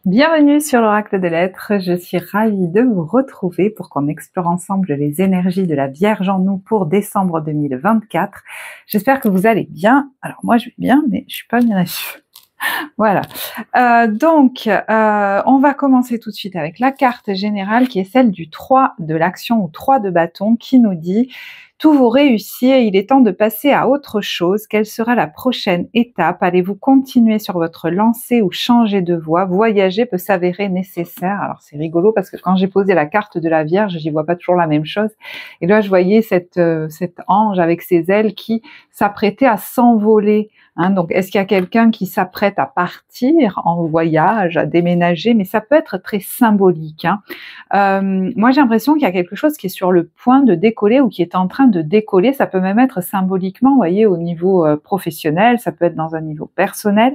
Bienvenue sur l'Oracle des Lettres, je suis ravie de vous retrouver pour qu'on explore ensemble les énergies de la Vierge en nous pour décembre 2024. J'espère que vous allez bien. Alors moi je vais bien, mais je suis pas bien là-dessus. Voilà. On va commencer tout de suite avec la carte générale qui est celle du 3 de l'action ou 3 de bâton qui nous dit tout vous réussit et il est temps de passer à autre chose. Quelle sera la prochaine étape? Allez-vous continuer sur votre lancée ou changer de voie? Voyager peut s'avérer nécessaire. Alors c'est rigolo parce que quand j'ai posé la carte de la Vierge, j'y vois pas toujours la même chose. Et là, je voyais cet ange avec ses ailes qui s'apprêtait à s'envoler. Donc, est-ce qu'il y a quelqu'un qui s'apprête à partir en voyage, à déménager? Mais ça peut être très symbolique. Moi, j'ai l'impression qu'il y a quelque chose qui est sur le point de décoller ou qui est en train de décoller. Ça peut même être symboliquement, vous voyez, au niveau professionnel, ça peut être dans un niveau personnel.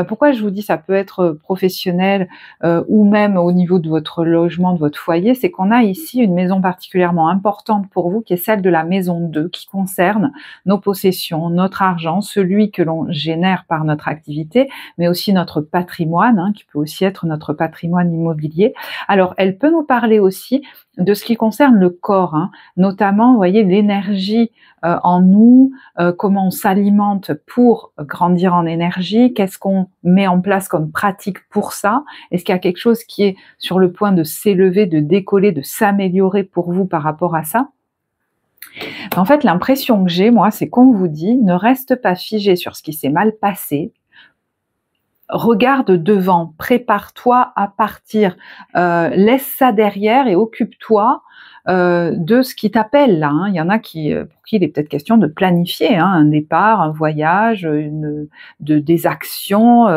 Pourquoi je vous dis ça peut être professionnel ou même au niveau de votre logement, de votre foyer? C'est qu'on a ici une maison particulièrement importante pour vous qui est celle de la maison 2, qui concerne nos possessions, notre argent, celui que l'on génère par notre activité, mais aussi notre patrimoine, qui peut aussi être notre patrimoine immobilier. Alors, elle peut nous parler aussi de ce qui concerne le corps, notamment, vous voyez, l'énergie en nous, comment on s'alimente pour grandir en énergie, qu'est-ce qu'on met en place comme pratique pour ça, est-ce qu'il y a quelque chose qui est sur le point de s'élever, de décoller, de s'améliorer pour vous par rapport à ça? En fait, l'impression que j'ai, moi, c'est qu'on vous dit, ne reste pas figé sur ce qui s'est mal passé, regarde devant, prépare-toi à partir, laisse ça derrière et occupe-toi de ce qui t'appelle là. Il y en a pour qui il est peut-être question de planifier un départ, un voyage, des actions.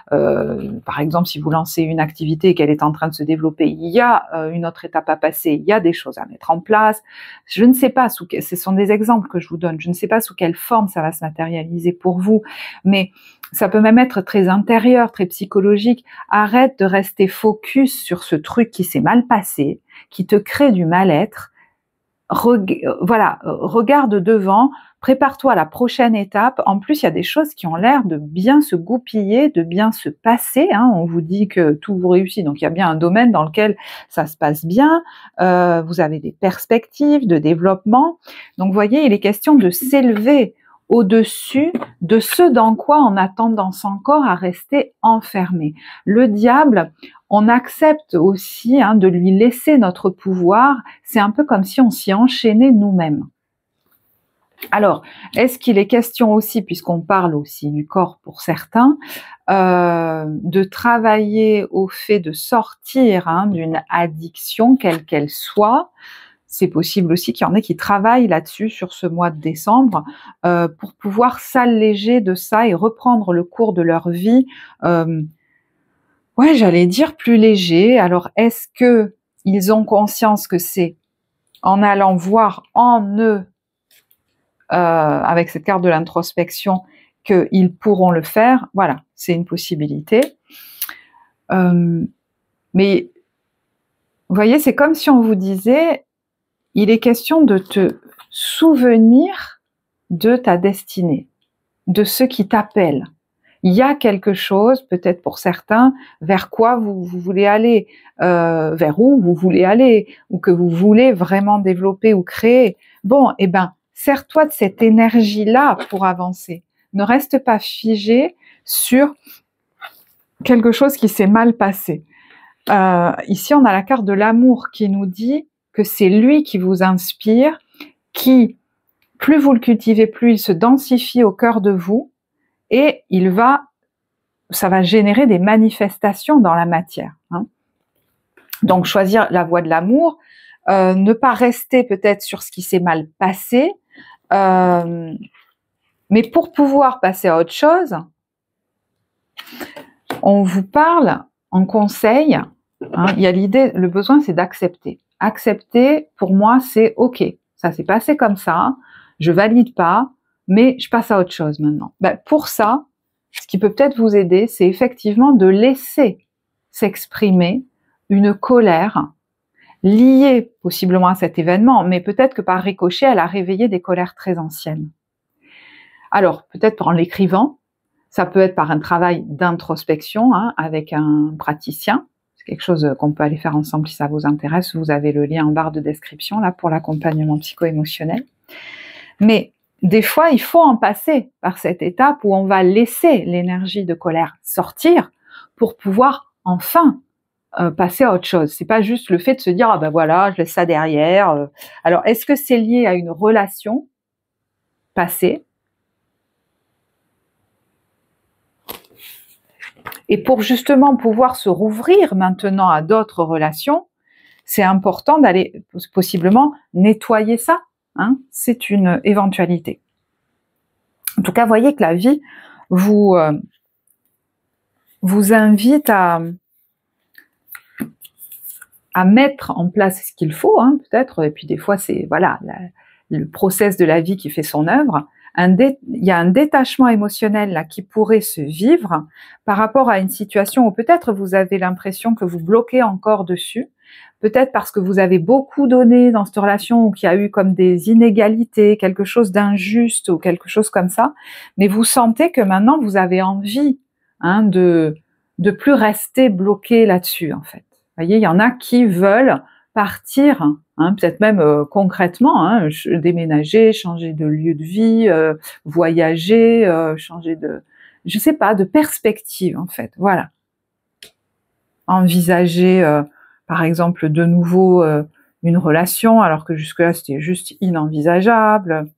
Par exemple, si vous lancez une activité et qu'elle est en train de se développer, il y a une autre étape à passer, il y a des choses à mettre en place. Je ne sais pas ce sont des exemples que je vous donne, je ne sais pas sous quelle forme ça va se matérialiser pour vous, mais ça peut même être très intérieur, très psychologique. Arrête de rester focus sur ce truc qui s'est mal passé, qui te crée du mal-être. Regarde devant, prépare-toi à la prochaine étape. En plus, il y a des choses qui ont l'air de bien se goupiller, de bien se passer. On vous dit que tout vous réussit, donc il y a bien un domaine dans lequel ça se passe bien. Vous avez des perspectives de développement. Donc, vous voyez, il est question de s'élever au-dessus de ce dans quoi on a tendance encore à rester enfermé. Le diable, on accepte aussi de lui laisser notre pouvoir, c'est un peu comme si on s'y enchaînait nous-mêmes. Alors, est-ce qu'il est question aussi, puisqu'on parle aussi du corps pour certains, de travailler au fait de sortir d'une addiction, quelle qu'elle soit? C'est possible aussi qu'il y en ait qui travaillent là-dessus sur ce mois de décembre pour pouvoir s'alléger de ça et reprendre le cours de leur vie, j'allais dire plus léger. Alors, est-ce que ils ont conscience que c'est en allant voir en eux, avec cette carte de l'introspection, qu'ils pourront le faire? Voilà, c'est une possibilité. Mais vous voyez, c'est comme si on vous disait, il est question de te souvenir de ta destinée, de ce qui t'appelle. Il y a quelque chose, peut-être pour certains, vers quoi vous voulez aller, vers où vous voulez aller, ou que vous voulez vraiment développer ou créer. Bon, sers-toi de cette énergie-là pour avancer. Ne reste pas figé sur quelque chose qui s'est mal passé. Ici, on a la carte de l'amour qui nous dit que c'est lui qui vous inspire, qui, plus vous le cultivez, plus il se densifie au cœur de vous, et ça va générer des manifestations dans la matière. Donc, choisir la voie de l'amour, ne pas rester peut-être sur ce qui s'est mal passé, mais pour pouvoir passer à autre chose, on vous parle en conseil, il y a l'idée, le besoin c'est d'accepter. Accepter, pour moi, c'est ok, ça s'est passé comme ça, je valide pas, mais je passe à autre chose maintenant. Pour ça, ce qui peut peut-être vous aider, c'est effectivement de laisser s'exprimer une colère liée possiblement à cet événement, mais peut-être que par ricochet, elle a réveillé des colères très anciennes. Alors, peut-être en l'écrivant, Ça peut être par un travail d'introspection hein, avec un praticien. C'est quelque chose qu'on peut aller faire ensemble si ça vous intéresse. Vous avez le lien en barre de description là pour l'accompagnement psycho-émotionnel. Mais des fois, il faut en passer par cette étape où on va laisser l'énergie de colère sortir pour pouvoir enfin passer à autre chose. C'est pas juste le fait de se dire ah ben voilà, je laisse ça derrière. Alors est-ce que c'est lié à une relation passée? Et pour justement pouvoir se rouvrir maintenant à d'autres relations, c'est important d'aller possiblement nettoyer ça. Hein, c'est une éventualité. En tout cas, voyez que la vie vous invite à mettre en place ce qu'il faut, hein, peut-être. Et puis des fois, c'est voilà le process de la vie qui fait son œuvre. Il y a un détachement émotionnel là qui pourrait se vivre par rapport à une situation où peut-être vous avez l'impression que vous bloquez encore dessus, peut-être parce que vous avez beaucoup donné dans cette relation ou qu'il y a eu comme des inégalités, quelque chose d'injuste ou quelque chose comme ça, mais vous sentez que maintenant vous avez envie hein, de plus rester bloqué là-dessus en fait. Vous voyez, il y en a qui veulent partir, hein, peut-être même concrètement, hein, déménager, changer de lieu de vie, voyager, changer de, je sais pas, de perspective en fait. Voilà. Envisager, par exemple, de nouveau une relation, alors que jusque-là c'était juste inenvisageable.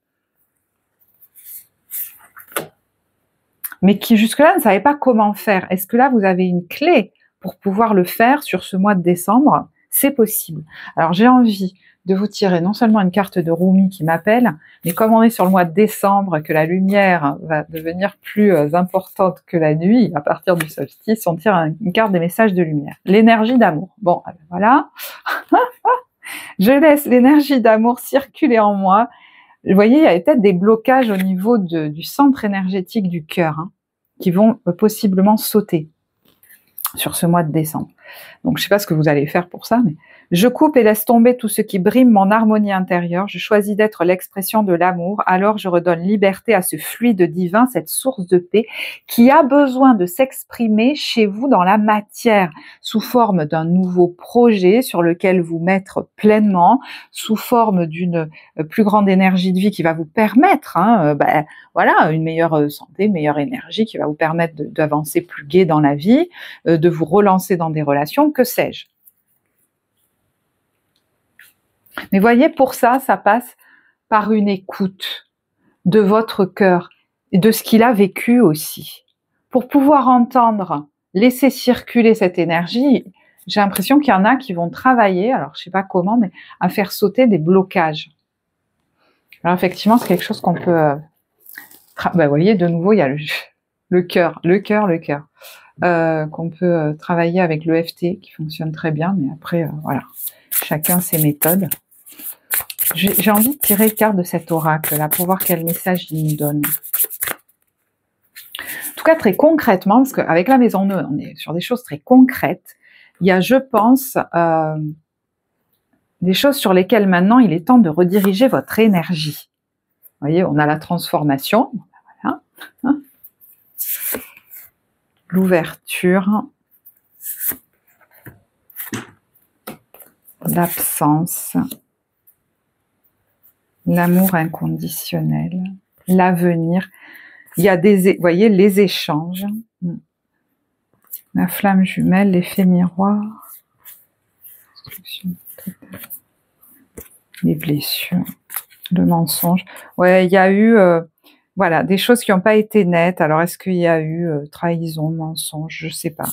Mais qui jusque-là ne savait pas comment faire. Est-ce que là vous avez une clé pour pouvoir le faire sur ce mois de décembre? C'est possible. Alors j'ai envie de vous tirer non seulement une carte de Rumi qui m'appelle, mais comme on est sur le mois de décembre, que la lumière va devenir plus importante que la nuit, à partir du solstice, on tire une carte des messages de lumière. L'énergie d'amour. Bon, voilà. Je laisse l'énergie d'amour circuler en moi. Vous voyez, il y a peut-être des blocages au niveau du centre énergétique du cœur hein, qui vont possiblement sauter sur ce mois de décembre. Donc je ne sais pas ce que vous allez faire pour ça, mais je coupe et laisse tomber tout ce qui brime mon harmonie intérieure. Je choisis d'être l'expression de l'amour. Alors je redonne liberté à ce fluide divin, cette source de paix qui a besoin de s'exprimer chez vous dans la matière, sous forme d'un nouveau projet sur lequel vous mettre pleinement, sous forme d'une plus grande énergie de vie qui va vous permettre, hein, voilà, une meilleure santé, une meilleure énergie qui va vous permettre d'avancer plus gai dans la vie, de vous relancer dans des relations, que sais-je. Mais voyez, pour ça, ça passe par une écoute de votre cœur et de ce qu'il a vécu aussi. Pour pouvoir entendre, laisser circuler cette énergie, j'ai l'impression qu'il y en a qui vont travailler, alors je ne sais pas comment, mais à faire sauter des blocages. Alors effectivement, c'est quelque chose qu'on peut... vous voyez, de nouveau, il y a le cœur, qu'on peut travailler avec l'EFT, qui fonctionne très bien, mais après, voilà, chacun ses méthodes. J'ai envie de tirer le carte de cet oracle-là, pour voir quel message il nous donne. En tout cas, très concrètement, parce qu'avec la maison neuve, on est sur des choses très concrètes, il y a, je pense, des choses sur lesquelles maintenant, il est temps de rediriger votre énergie. Vous voyez, on a la transformation, voilà, hein. L'ouverture, l'absence, l'amour inconditionnel, l'avenir. Il y a des, vous voyez, les échanges, la flamme jumelle, l'effet miroir, les blessures, le mensonge. Ouais, il y a eu, voilà, des choses qui n'ont pas été nettes. Alors, est-ce qu'il y a eu trahison, mensonge? Je ne sais pas.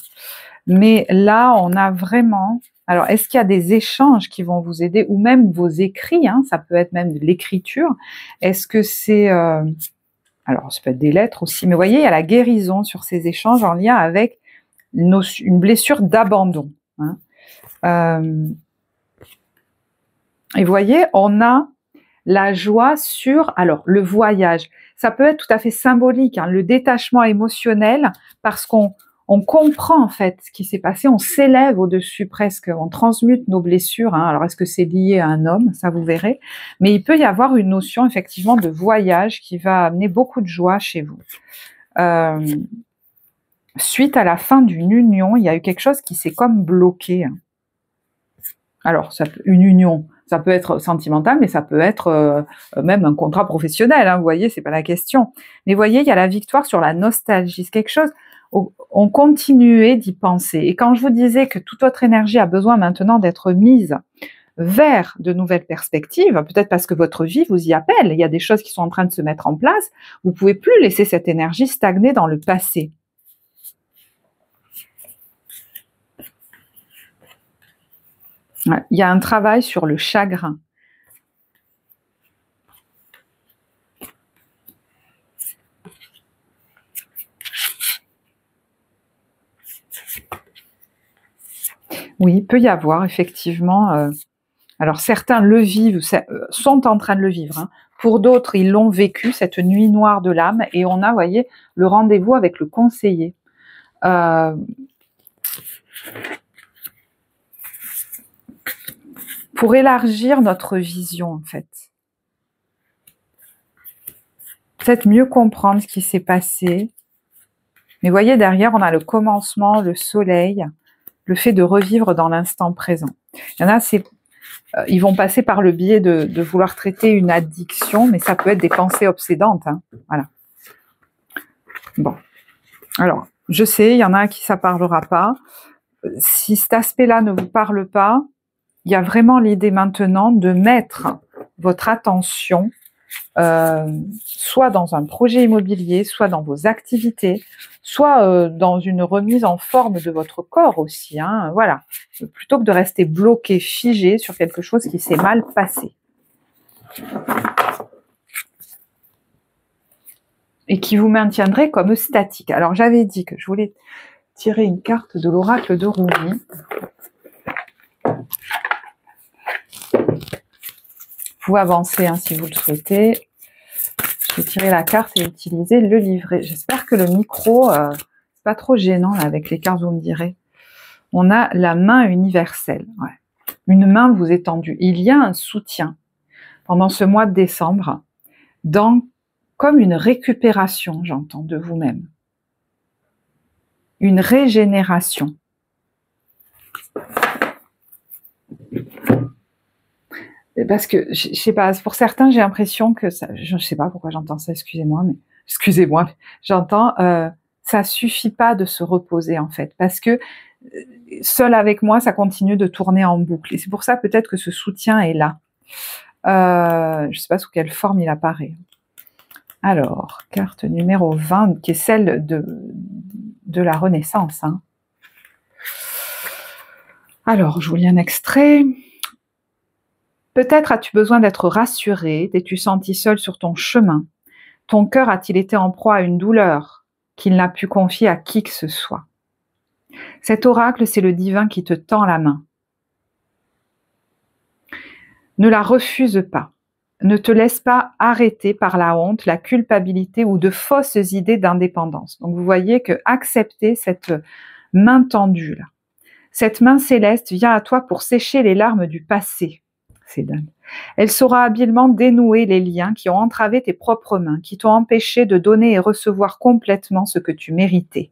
Mais là, on a vraiment... Alors, est-ce qu'il y a des échanges qui vont vous aider, ou même vos écrits, hein, ça peut être même de l'écriture. Est-ce que c'est... alors, ça peut être des lettres aussi, mais vous voyez, il y a la guérison sur ces échanges en lien avec une blessure d'abandon. Hein. Et vous voyez, on a la joie sur... Alors, le voyage, ça peut être tout à fait symbolique, hein, le détachement émotionnel, parce qu'on comprend en fait ce qui s'est passé, on s'élève au-dessus presque, on transmute nos blessures. Hein. Alors, est-ce que c'est lié à un homme? Ça, vous verrez. Mais il peut y avoir une notion effectivement de voyage qui va amener beaucoup de joie chez vous. euh, suite à la fin d'une union, il y a eu quelque chose qui s'est comme bloqué. Alors, une union, ça peut être sentimental, mais ça peut être même un contrat professionnel, hein, vous voyez, c'est pas la question. Mais vous voyez, il y a la victoire sur la nostalgie, c'est quelque chose, on continuait d'y penser. Et quand je vous disais que toute votre énergie a besoin maintenant d'être mise vers de nouvelles perspectives, peut-être parce que votre vie vous y appelle, il y a des choses qui sont en train de se mettre en place, vous ne pouvez plus laisser cette énergie stagner dans le passé. Il y a un travail sur le chagrin. Oui, il peut y avoir effectivement... alors certains le vivent, sont en train de le vivre. Hein. Pour d'autres, ils l'ont vécu, cette nuit noire de l'âme. Et on a, vous voyez, le rendez-vous avec le conseiller. Pour élargir notre vision, en fait. Peut-être mieux comprendre ce qui s'est passé. Mais vous voyez, derrière, on a le commencement, le soleil, le fait de revivre dans l'instant présent. Il y en a, ils vont passer par le biais de vouloir traiter une addiction, mais ça peut être des pensées obsédantes. Hein. Voilà. Bon. Alors, je sais, il y en a à qui ça ne parlera pas. Si cet aspect-là ne vous parle pas, il y a vraiment l'idée maintenant de mettre votre attention soit dans un projet immobilier, soit dans vos activités, soit dans une remise en forme de votre corps aussi. Hein, voilà. Plutôt que de rester bloqué, figé sur quelque chose qui s'est mal passé. Et qui vous maintiendrait comme statique. Alors, j'avais dit que je voulais tirer une carte de l'oracle de Rumi. Vous avancez hein, si vous le souhaitez. Je vais tirer la carte et utiliser le livret. J'espère que le micro, c'est pas trop gênant là, avec les cartes, vous me direz. On a la main universelle. Ouais. Une main vous est tendue. Il y a un soutien pendant ce mois de décembre, comme une récupération, j'entends, de vous-même. Une régénération. Parce que, je sais pas, pour certains, j'ai l'impression que ça, je sais pas pourquoi j'entends ça, excusez-moi, j'entends, ça suffit pas de se reposer, en fait, parce que seul avec moi, ça continue de tourner en boucle. Et c'est pour ça, peut-être, que ce soutien est là. Je sais pas sous quelle forme il apparaît. Alors, carte numéro 20, qui est celle de la Renaissance, hein. Alors, je vous lis un extrait. Peut-être as-tu besoin d'être rassuré, t'es-tu senti seul sur ton chemin. Ton cœur a-t-il été en proie à une douleur qu'il n'a pu confier à qui que ce soit. Cet oracle, c'est le divin qui te tend la main. Ne la refuse pas. Ne te laisse pas arrêter par la honte, la culpabilité ou de fausses idées d'indépendance. Donc vous voyez que accepter cette main tendue là. Cette main céleste vient à toi pour sécher les larmes du passé. C'est dingue. Elle saura habilement dénouer les liens qui ont entravé tes propres mains, qui t'ont empêché de donner et recevoir complètement ce que tu méritais.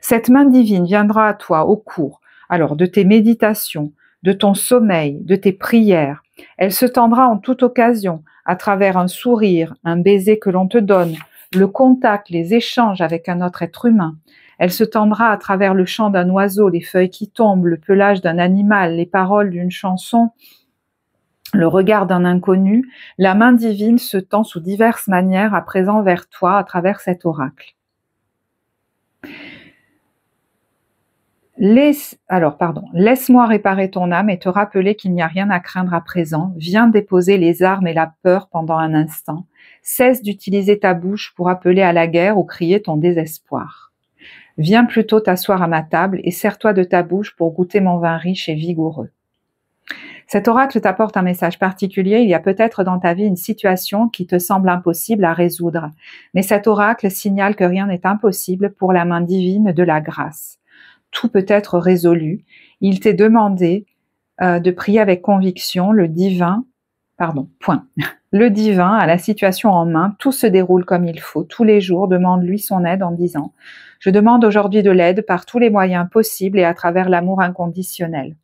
Cette main divine viendra à toi au cours alors de tes méditations, de ton sommeil, de tes prières. Elle se tendra en toute occasion, à travers un sourire, un baiser que l'on te donne, le contact, les échanges avec un autre être humain. Elle se tendra à travers le chant d'un oiseau, les feuilles qui tombent, le pelage d'un animal, les paroles d'une chanson, le regard d'un inconnu. La main divine se tend sous diverses manières à présent vers toi à travers cet oracle. Laisse-moi réparer ton âme et te rappeler qu'il n'y a rien à craindre à présent. Viens déposer les armes et la peur pendant un instant. Cesse d'utiliser ta bouche pour appeler à la guerre ou crier ton désespoir. Viens plutôt t'asseoir à ma table et sers-toi de ta bouche pour goûter mon vin riche et vigoureux. Cet oracle t'apporte un message particulier. Il y a peut-être dans ta vie une situation qui te semble impossible à résoudre. Mais cet oracle signale que rien n'est impossible pour la main divine de la grâce. Tout peut être résolu. Il t'est demandé de prier avec conviction le divin pardon, point. Le divin a la situation en main, tout se déroule comme il faut, tous les jours, demande-lui son aide en disant « Je demande aujourd'hui de l'aide par tous les moyens possibles et à travers l'amour inconditionnel. »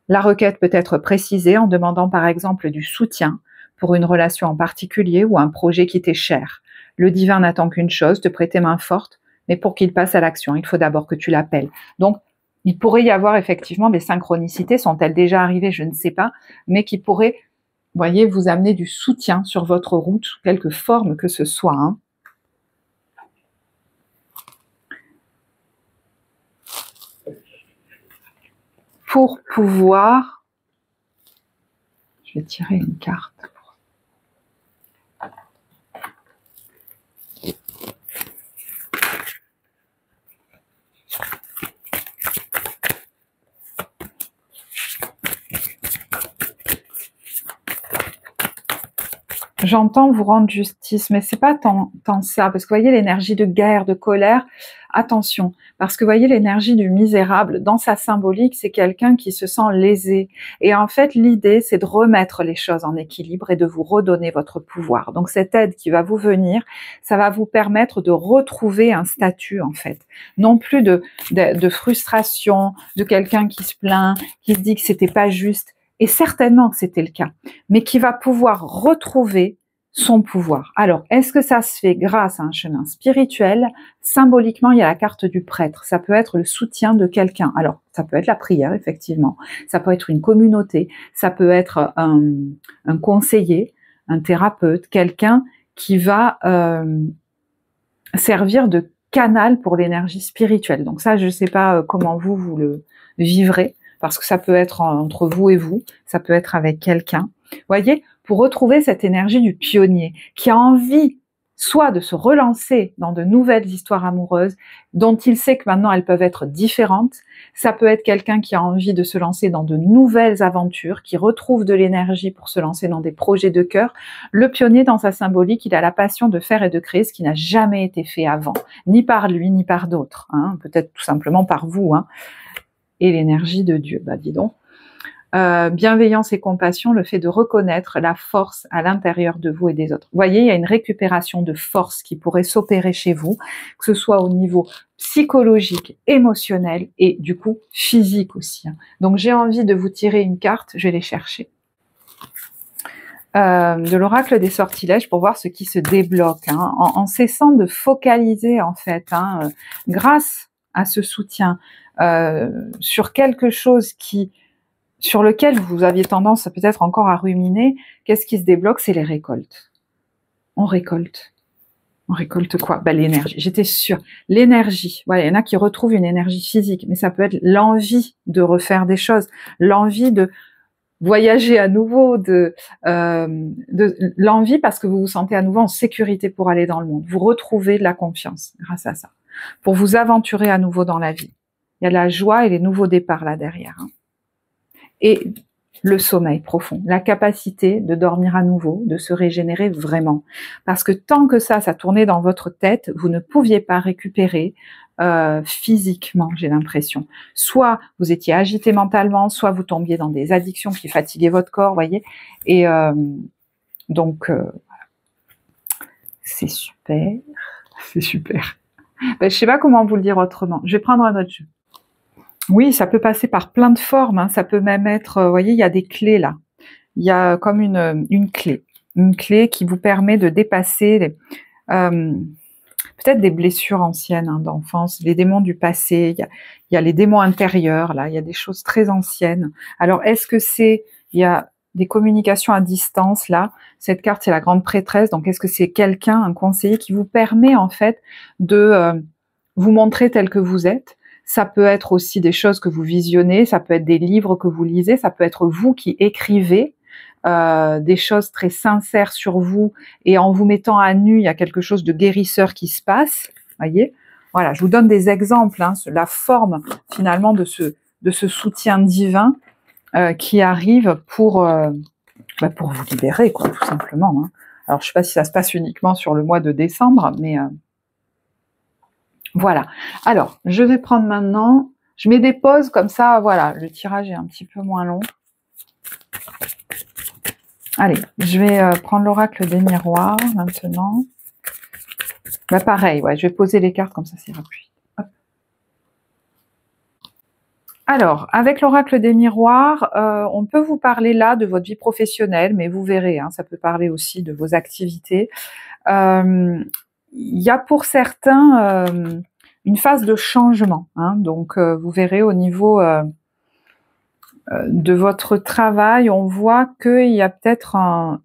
La requête peut être précisée en demandant par exemple du soutien pour une relation en particulier ou un projet qui t'est cher. Le divin n'attend qu'une chose, te prêter main forte, mais pour qu'il passe à l'action, il faut d'abord que tu l'appelles. Donc, il pourrait y avoir effectivement des synchronicités, sont-elles déjà arrivées, je ne sais pas, mais qui pourraient, voyez, vous amener du soutien sur votre route, sous quelque forme que ce soit. Hein. Pour pouvoir, je vais tirer une carte. J'entends vous rendre justice, mais c'est pas tant ça, parce que vous voyez l'énergie de guerre, de colère, attention, parce que vous voyez l'énergie du misérable, dans sa symbolique, c'est quelqu'un qui se sent lésé, et en fait l'idée c'est de remettre les choses en équilibre et de vous redonner votre pouvoir. Donc cette aide qui va vous venir, ça va vous permettre de retrouver un statut en fait, non plus de frustration, de quelqu'un qui se plaint, qui se dit que c'était pas juste, et certainement que c'était le cas, mais qui va pouvoir retrouver son pouvoir. Alors, est-ce que ça se fait grâce à un chemin spirituel? Symboliquement, il y a la carte du prêtre. Ça peut être le soutien de quelqu'un. Alors, ça peut être la prière, effectivement. Ça peut être une communauté. Ça peut être un conseiller, un thérapeute, quelqu'un qui va servir de canal pour l'énergie spirituelle. Donc ça, je ne sais pas comment vous le vivrez, parce que ça peut être entre vous et vous, ça peut être avec quelqu'un. Voyez, pour retrouver cette énergie du pionnier qui a envie soit de se relancer dans de nouvelles histoires amoureuses dont il sait que maintenant elles peuvent être différentes, ça peut être quelqu'un qui a envie de se lancer dans de nouvelles aventures, qui retrouve de l'énergie pour se lancer dans des projets de cœur. Le pionnier, dans sa symbolique, il a la passion de faire et de créer ce qui n'a jamais été fait avant, ni par lui, ni par d'autres, hein, peut-être tout simplement par vous, hein. Et l'énergie de Dieu, bah dis donc. Bienveillance et compassion, le fait de reconnaître la force à l'intérieur de vous et des autres. Vous voyez, il y a une récupération de force qui pourrait s'opérer chez vous, que ce soit au niveau psychologique, émotionnel et du coup physique aussi. Donc j'ai envie de vous tirer une carte, je vais les chercher. De l'oracle des sortilèges pour voir ce qui se débloque, hein, en cessant de focaliser en fait, hein, grâce à ce soutien sur quelque chose sur lequel vous aviez tendance peut-être encore à ruminer. Qu'est-ce qui se débloque? C'est les récoltes. On récolte. On récolte quoi? Ben, l'énergie. J'étais sûre. L'énergie. Voilà, il y en a qui retrouvent une énergie physique, mais ça peut être l'envie de refaire des choses, l'envie de voyager à nouveau, l'envie parce que vous vous sentez à nouveau en sécurité pour aller dans le monde. Vous retrouvez de la confiance grâce à ça. Pour vous aventurer à nouveau dans la vie. Il y a la joie et les nouveaux départs là derrière. Hein. Et le sommeil profond, la capacité de dormir à nouveau, de se régénérer vraiment. Parce que tant que ça tournait dans votre tête, vous ne pouviez pas récupérer physiquement, j'ai l'impression. Soit vous étiez agité mentalement, soit vous tombiez dans des addictions qui fatiguaient votre corps, voyez. Et donc, c'est super, c'est super. Ben, je sais pas comment vous le dire autrement. Je vais prendre un autre jeu. Oui, ça peut passer par plein de formes, hein. Ça peut même être, vous voyez, il y a des clés là. Il y a comme une clé qui vous permet de dépasser peut-être des blessures anciennes, hein, d'enfance, les démons du passé. Il y a les démons intérieurs là. Il y a des choses très anciennes. Alors, est-ce que il y a des communications à distance là? Cette carte, c'est la grande prêtresse. Donc, est-ce que c'est quelqu'un, un conseiller, qui vous permet en fait de vous montrer tel que vous êtes? Ça peut être aussi des choses que vous visionnez, ça peut être des livres que vous lisez, ça peut être vous qui écrivez des choses très sincères sur vous et en vous mettant à nu, il y a quelque chose de guérisseur qui se passe, voyez. Voilà, je vous donne des exemples, hein, la forme finalement de ce soutien divin qui arrive pour vous libérer, quoi, tout simplement. Hein. Alors, je ne sais pas si ça se passe uniquement sur le mois de décembre, mais voilà. Alors, je vais prendre maintenant, je mets des pauses comme ça, voilà, le tirage est un petit peu moins long. Allez, je vais prendre l'oracle des miroirs maintenant. Bah pareil, ouais, je vais poser les cartes comme ça, c'est rapide. Hop. Alors, avec l'oracle des miroirs, on peut vous parler là de votre vie professionnelle, mais vous verrez, hein, ça peut parler aussi de vos activités. Il y a pour certains une phase de changement, hein, donc vous verrez au niveau de votre travail, on voit qu'il y a peut-être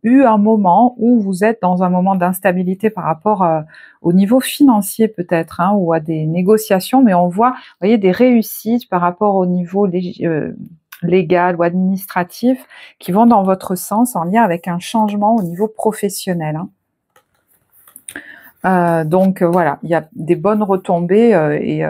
eu un moment où vous êtes dans un moment d'instabilité par rapport au niveau financier peut-être, hein, ou à des négociations, mais on voit, vous voyez, des réussites par rapport au niveau légal ou administratif qui vont dans votre sens en lien avec un changement au niveau professionnel, hein. Donc voilà, il y a des bonnes retombées et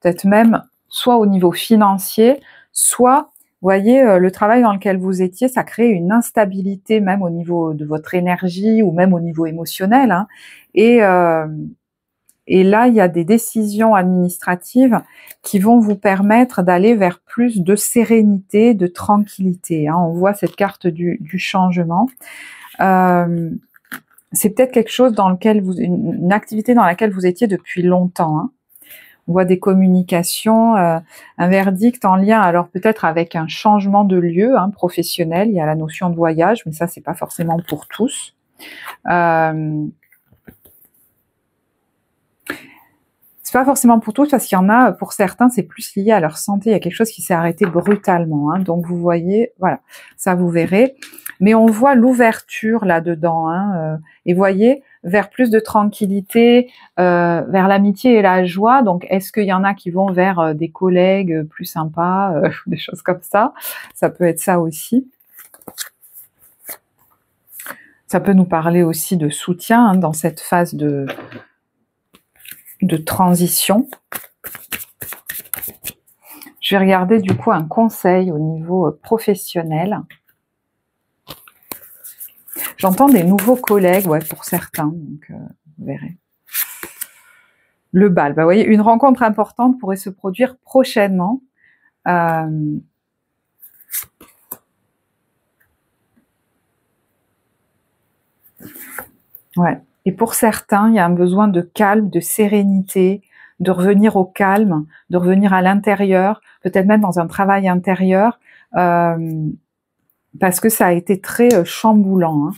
peut-être même soit au niveau financier, soit, vous voyez, le travail dans lequel vous étiez, ça crée une instabilité même au niveau de votre énergie ou même au niveau émotionnel, hein. Et là, il y a des décisions administratives qui vont vous permettre d'aller vers plus de sérénité, de tranquillité, hein. On voit cette carte du changement. C'est peut-être quelque chose dans lequel une activité dans laquelle vous étiez depuis longtemps, hein. On voit des communications, un verdict en lien, alors peut-être avec un changement de lieu, hein, professionnel. Il y a la notion de voyage, mais ça c'est pas forcément pour tous. C'est pas forcément pour tous parce qu'il y en a, pour certains, c'est plus lié à leur santé. Il y a quelque chose qui s'est arrêté brutalement, hein. Donc vous voyez, voilà, ça vous verrez. Mais on voit l'ouverture là-dedans, hein, et voyez, vers plus de tranquillité, vers l'amitié et la joie. Donc est-ce qu'il y en a qui vont vers des collègues plus sympas, des choses comme ça? Ça peut être ça aussi. Ça peut nous parler aussi de soutien, hein, dans cette phase de transition. Je vais regarder du coup un conseil au niveau professionnel. J'entends des nouveaux collègues, ouais, pour certains, donc vous verrez. Le bal, bah, vous voyez, une rencontre importante pourrait se produire prochainement. Ouais. Et pour certains, il y a un besoin de calme, de sérénité, de revenir au calme, de revenir à l'intérieur, peut-être même dans un travail intérieur, parce que ça a été très chamboulant, hein.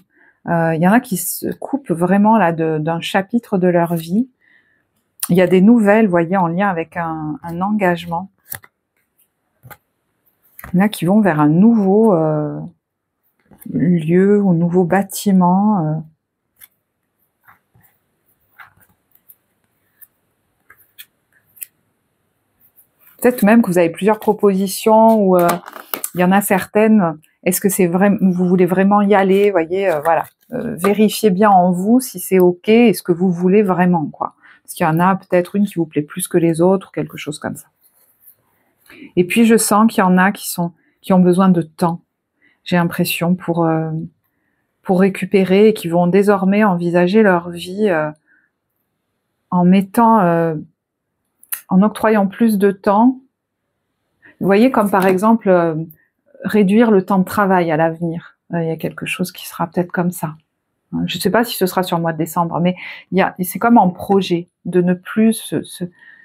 Il y en a qui se coupent vraiment là d'un chapitre de leur vie. Il y a des nouvelles, vous voyez, en lien avec un engagement. Il y en a qui vont vers un nouveau lieu ou nouveau bâtiment. Peut-être même que vous avez plusieurs propositions ou il y en a certaines. Est-ce que c'est vrai, vous voulez vraiment y aller, voyez, voilà. Vérifiez bien en vous si c'est ok et ce que vous voulez vraiment, quoi. Parce qu'il y en a peut-être une qui vous plaît plus que les autres, ou quelque chose comme ça. Et puis je sens qu'il y en a qui ont besoin de temps. J'ai l'impression pour récupérer et qui vont désormais envisager leur vie en mettant, en octroyant plus de temps. Vous voyez, comme par exemple réduire le temps de travail à l'avenir. Il y a quelque chose qui sera peut-être comme ça. Je ne sais pas si ce sera sur le mois de décembre, mais c'est comme en projet de ne plus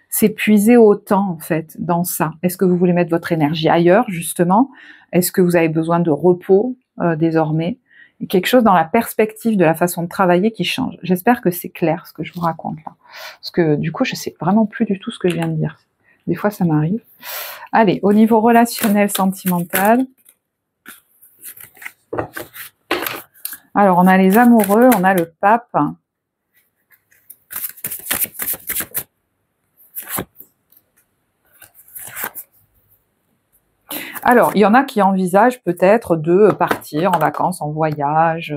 s'épuiser autant en fait dans ça. Est-ce que vous voulez mettre votre énergie ailleurs justement? Est-ce que vous avez besoin de repos désormais? Quelque chose dans la perspective de la façon de travailler qui change. J'espère que c'est clair ce que je vous raconte là. Parce que du coup, je sais vraiment plus du tout ce que je viens de dire. Des fois, ça m'arrive. Allez, au niveau relationnel, sentimental. Alors, on a les amoureux, on a le pape. Alors, il y en a qui envisagent peut-être de partir en vacances, en voyage,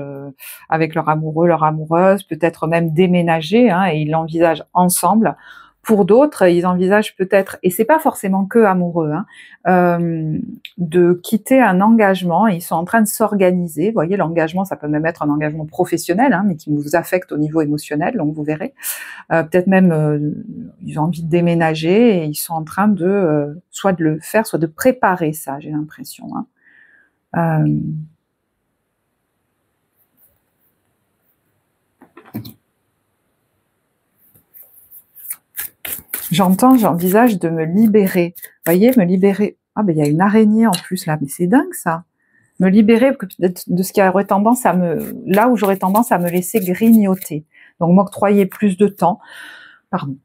avec leur amoureux, leur amoureuse, peut-être même déménager, hein, et ils l'envisagent ensemble. Pour d'autres, ils envisagent peut-être, et c'est pas forcément que amoureux, hein, de quitter un engagement, et ils sont en train de s'organiser. Vous voyez, l'engagement, ça peut même être un engagement professionnel, hein, mais qui vous affecte au niveau émotionnel, donc vous verrez. Peut-être même, ils ont envie de déménager, et ils sont en train de, soit de le faire, soit de préparer ça, j'ai l'impression, hein. J'envisage de me libérer. Vous voyez, me libérer. Ah, ben il y a une araignée en plus là, mais c'est dingue ça. Me libérer de ce qui aurait tendance à là où j'aurais tendance à me laisser grignoter. Donc m'octroyer plus de temps. Pardon.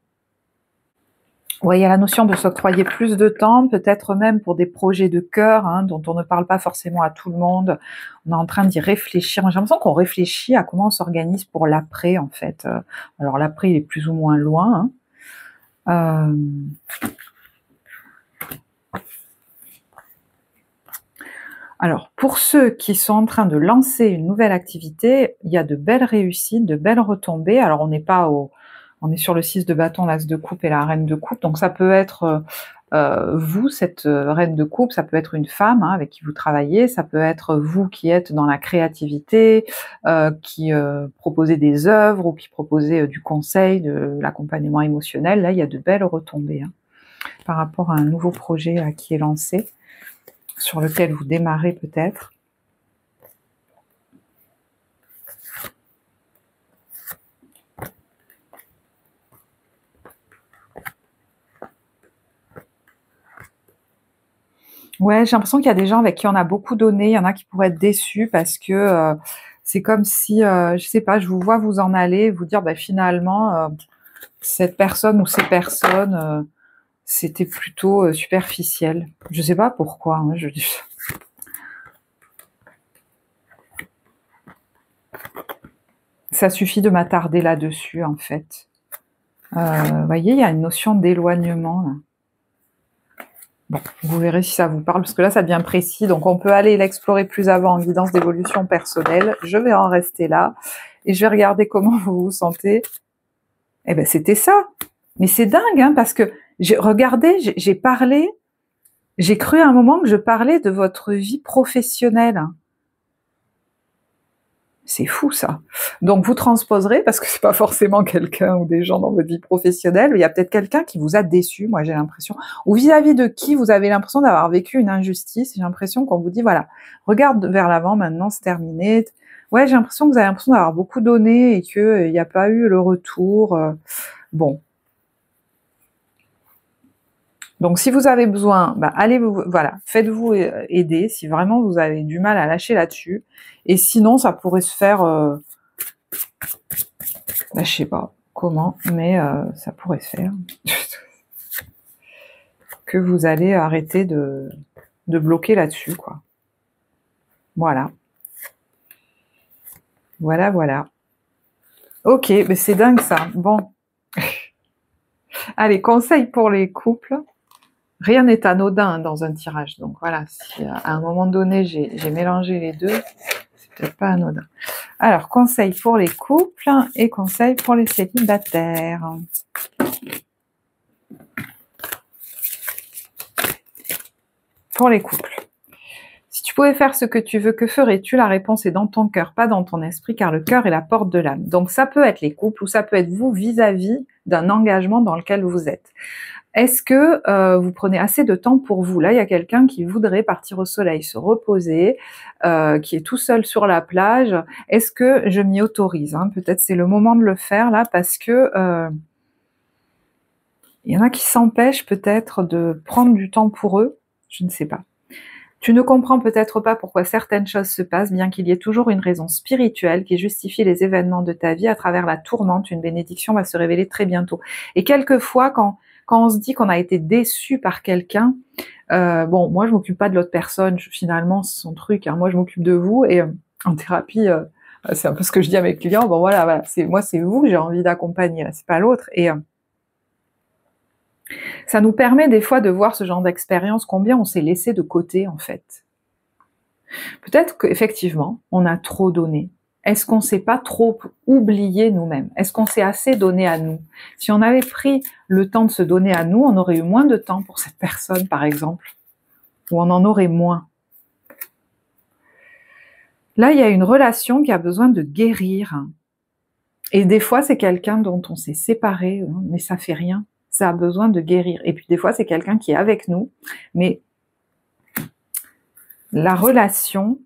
Ouais, il y a la notion de s'octroyer plus de temps, peut-être même pour des projets de cœur, hein, dont on ne parle pas forcément à tout le monde. On est en train d'y réfléchir. J'ai l'impression qu'on réfléchit à comment on s'organise pour l'après, en fait. Alors l'après, il est plus ou moins loin. Hein. Alors, pour ceux qui sont en train de lancer une nouvelle activité, il y a de belles réussites, de belles retombées. Alors, on est sur le 6 de bâton, l'as de coupe et la reine de coupe. Donc, ça peut être vous, cette reine de coupe, ça peut être une femme hein, avec qui vous travaillez, ça peut être vous qui êtes dans la créativité, qui proposez des œuvres ou qui proposez du conseil, de l'accompagnement émotionnel. Là, il y a de belles retombées hein, par rapport à un nouveau projet qui est lancé, sur lequel vous démarrez peut-être. Ouais, j'ai l'impression qu'il y a des gens avec qui on a beaucoup donné, il y en a qui pourraient être déçus parce que c'est comme si, je sais pas, je vous vois vous en aller, vous dire, bah, finalement, cette personne ou ces personnes, c'était plutôt superficiel. Je sais pas pourquoi, hein, ça suffit de m'attarder là-dessus, en fait. Vous voyez, il y a une notion d'éloignement, là. Bon, vous verrez si ça vous parle, parce que là, ça devient précis, donc on peut aller l'explorer plus avant en guidance d'évolution personnelle. Je vais en rester là, et je vais regarder comment vous vous sentez. Eh ben, c'était ça. Mais c'est dingue, hein, parce que, regardez, j'ai parlé, j'ai cru à un moment que je parlais de votre vie professionnelle. C'est fou ça. Donc vous transposerez, parce que c'est pas forcément quelqu'un ou des gens dans votre vie professionnelle, il y a peut-être quelqu'un qui vous a déçu, moi j'ai l'impression, ou vis-à-vis de qui vous avez l'impression d'avoir vécu une injustice, j'ai l'impression qu'on vous dit, voilà, regarde vers l'avant maintenant, c'est terminé. Ouais, j'ai l'impression que vous avez l'impression d'avoir beaucoup donné et qu'il n'y a pas eu le retour. Bon. Donc si vous avez besoin, bah, voilà, faites-vous aider si vraiment vous avez du mal à lâcher là-dessus. Et sinon, ça pourrait se faire, bah, je sais pas comment, mais ça pourrait se faire. Que vous allez arrêter de bloquer là-dessus, quoi. Voilà. Voilà, voilà. Ok, mais c'est dingue ça. Bon. Allez, conseil pour les couples. Rien n'est anodin dans un tirage. Donc voilà, si à un moment donné j'ai mélangé les deux, c'est peut-être pas anodin. Alors, conseil pour les couples et conseil pour les célibataires. Pour les couples. Si tu pouvais faire ce que tu veux, que ferais-tu? La réponse est dans ton cœur, pas dans ton esprit, car le cœur est la porte de l'âme. Donc ça peut être les couples ou ça peut être vous vis-à-vis d'un engagement dans lequel vous êtes. Est-ce que vous prenez assez de temps pour vous? Là, il y a quelqu'un qui voudrait partir au soleil, se reposer, qui est tout seul sur la plage. Est-ce que je m'y autorise hein? Peut-être c'est le moment de le faire là, parce que il y en a qui s'empêchent peut-être de prendre du temps pour eux. Je ne sais pas. Tu ne comprends peut-être pas pourquoi certaines choses se passent, bien qu'il y ait toujours une raison spirituelle qui justifie les événements de ta vie. À travers la tourmente, une bénédiction va se révéler très bientôt. Et quelquefois, quand on se dit qu'on a été déçu par quelqu'un, bon, moi je m'occupe pas de l'autre personne, finalement c'est son truc, hein, moi je m'occupe de vous, et en thérapie, c'est un peu ce que je dis à mes clients, bon voilà, c'est vous que j'ai envie d'accompagner, c'est pas l'autre, et ça nous permet des fois de voir ce genre d'expérience, combien on s'est laissé de côté en fait. Peut-être qu'effectivement, on a trop donné. Est-ce qu'on ne s'est pas trop oublié nous-mêmes? Est-ce qu'on s'est assez donné à nous? Si on avait pris le temps de se donner à nous, on aurait eu moins de temps pour cette personne, par exemple. Ou on en aurait moins. Là, il y a une relation qui a besoin de guérir. Et des fois, c'est quelqu'un dont on s'est séparé, mais ça fait rien. Ça a besoin de guérir. Et puis des fois, c'est quelqu'un qui est avec nous, mais la relation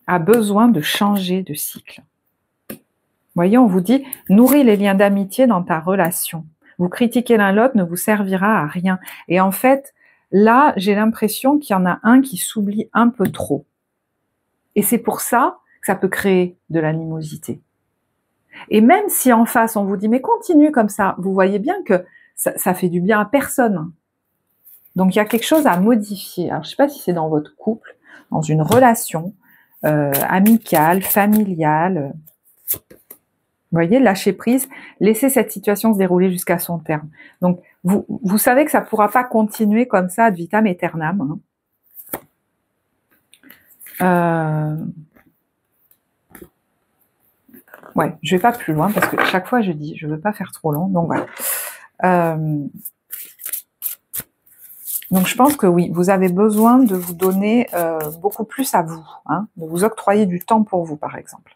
a besoin de changer de cycle. voyez, on vous dit, nourris les liens d'amitié dans ta relation. Vous critiquer l'un l'autre ne vous servira à rien. Et en fait, là, j'ai l'impression qu'il y en a un qui s'oublie un peu trop. Et c'est pour ça que ça peut créer de l'animosité. Et même si en face, on vous dit, mais continue comme ça, vous voyez bien que ça fait du bien à personne. Donc, il y a quelque chose à modifier. Alors, je ne sais pas si c'est dans votre couple, dans une relation amicale, familiale. Vous voyez, lâcher prise, laisser cette situation se dérouler jusqu'à son terme. Donc, vous savez que ça ne pourra pas continuer comme ça ad vitam aeternam. Ouais, je vais pas plus loin parce que chaque fois je dis, je veux pas faire trop long. Donc voilà. Donc je pense que oui, vous avez besoin de vous donner beaucoup plus à vous, hein, de vous octroyer du temps pour vous, par exemple.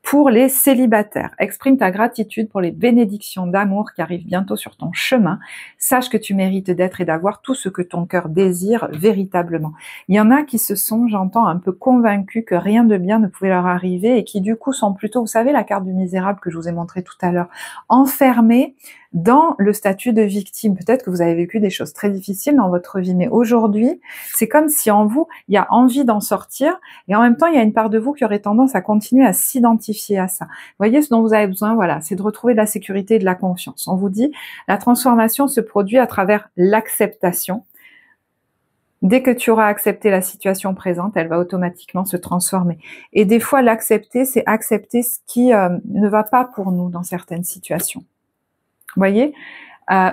Pour les célibataires, exprime ta gratitude pour les bénédictions d'amour qui arrivent bientôt sur ton chemin. Sache que tu mérites d'être et d'avoir tout ce que ton cœur désire véritablement. Il y en a qui se sont, j'entends, un peu convaincus que rien de bien ne pouvait leur arriver et qui du coup sont plutôt, vous savez, la carte du misérable que je vous ai montré tout à l'heure, enfermés dans le statut de victime. Peut-être que vous avez vécu des choses très difficiles dans votre vie, mais aujourd'hui, c'est comme si en vous, il y a envie d'en sortir et en même temps, il y a une part de vous qui aurait tendance à continuer à s'identifier à ça. Vous voyez, ce dont vous avez besoin, voilà, c'est de retrouver de la sécurité et de la confiance. On vous dit, la transformation se produit à travers l'acceptation. Dès que tu auras accepté la situation présente, elle va automatiquement se transformer. Et des fois, l'accepter, c'est accepter ce qui ne va pas pour nous dans certaines situations. Vous voyez,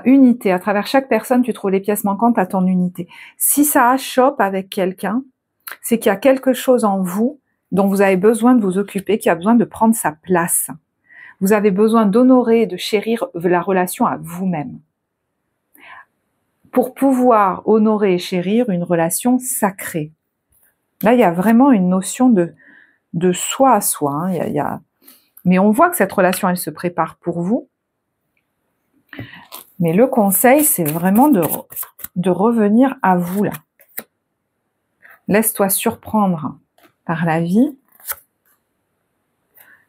unité. À travers chaque personne, tu trouves les pièces manquantes à ton unité. Si ça achoppe avec quelqu'un, c'est qu'il y a quelque chose en vous dont vous avez besoin de vous occuper, qui a besoin de prendre sa place. Vous avez besoin d'honorer et de chérir la relation à vous-même. Pour pouvoir honorer et chérir une relation sacrée. Là, il y a vraiment une notion de soi à soi. Hein. Mais on voit que cette relation, elle se prépare pour vous. Mais le conseil, c'est vraiment de revenir à vous, là. Laisse-toi surprendre par la vie.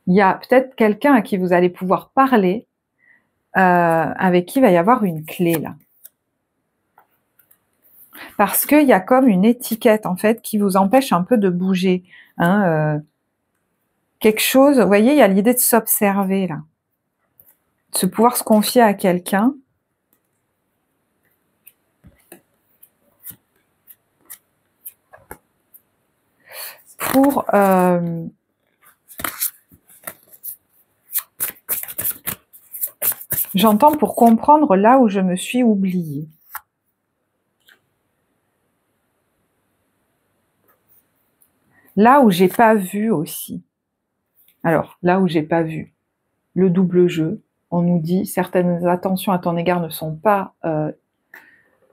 Il y a peut-être quelqu'un à qui vous allez pouvoir parler, avec qui il va y avoir une clé, là. Parce qu'il y a comme une étiquette, en fait, qui vous empêche un peu de bouger. Hein, quelque chose, vous voyez, il y a l'idée de s'observer, là. De pouvoir se confier à quelqu'un. Pour j'entends pour comprendre là où je me suis oubliée. Là où j'ai pas vu aussi. Alors, là où j'ai pas vu, le double jeu, on nous dit certaines attentions à ton égard ne sont pas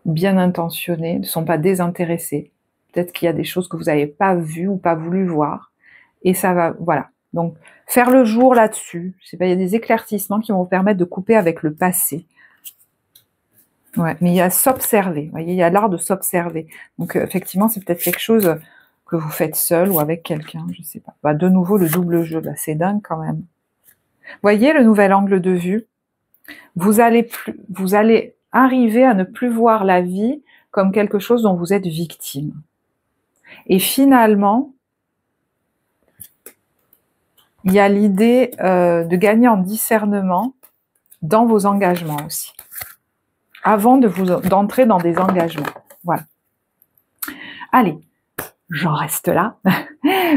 bien intentionnées, ne sont pas désintéressées. Peut-être qu'il y a des choses que vous n'avez pas vues ou pas voulu voir. Et ça va, voilà. Donc, faire le jour là-dessus. Je sais pas, il y a des éclaircissements qui vont vous permettre de couper avec le passé. Ouais, mais il y a s'observer. Vous voyez, il y a l'art de s'observer. Donc, effectivement, c'est peut-être quelque chose que vous faites seul ou avec quelqu'un, je sais pas. Bah, de nouveau, le double jeu, bah, c'est dingue quand même. Voyez le nouvel angle de vue. Vous allez arriver à ne plus voir la vie comme quelque chose dont vous êtes victime. Et finalement, il y a l'idée de gagner en discernement dans vos engagements aussi, avant d'entrer dans des engagements. Voilà. Allez, j'en reste là.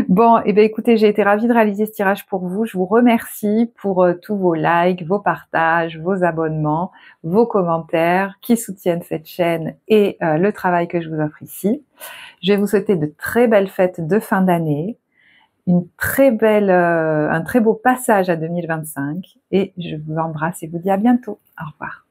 Bon, et bien écoutez, j'ai été ravie de réaliser ce tirage pour vous. Je vous remercie pour tous vos likes, vos partages, vos abonnements, vos commentaires qui soutiennent cette chaîne et le travail que je vous offre ici. Je vais vous souhaiter de très belles fêtes de fin d'année, un très beau passage à 2025 et je vous embrasse et vous dis à bientôt. Au revoir.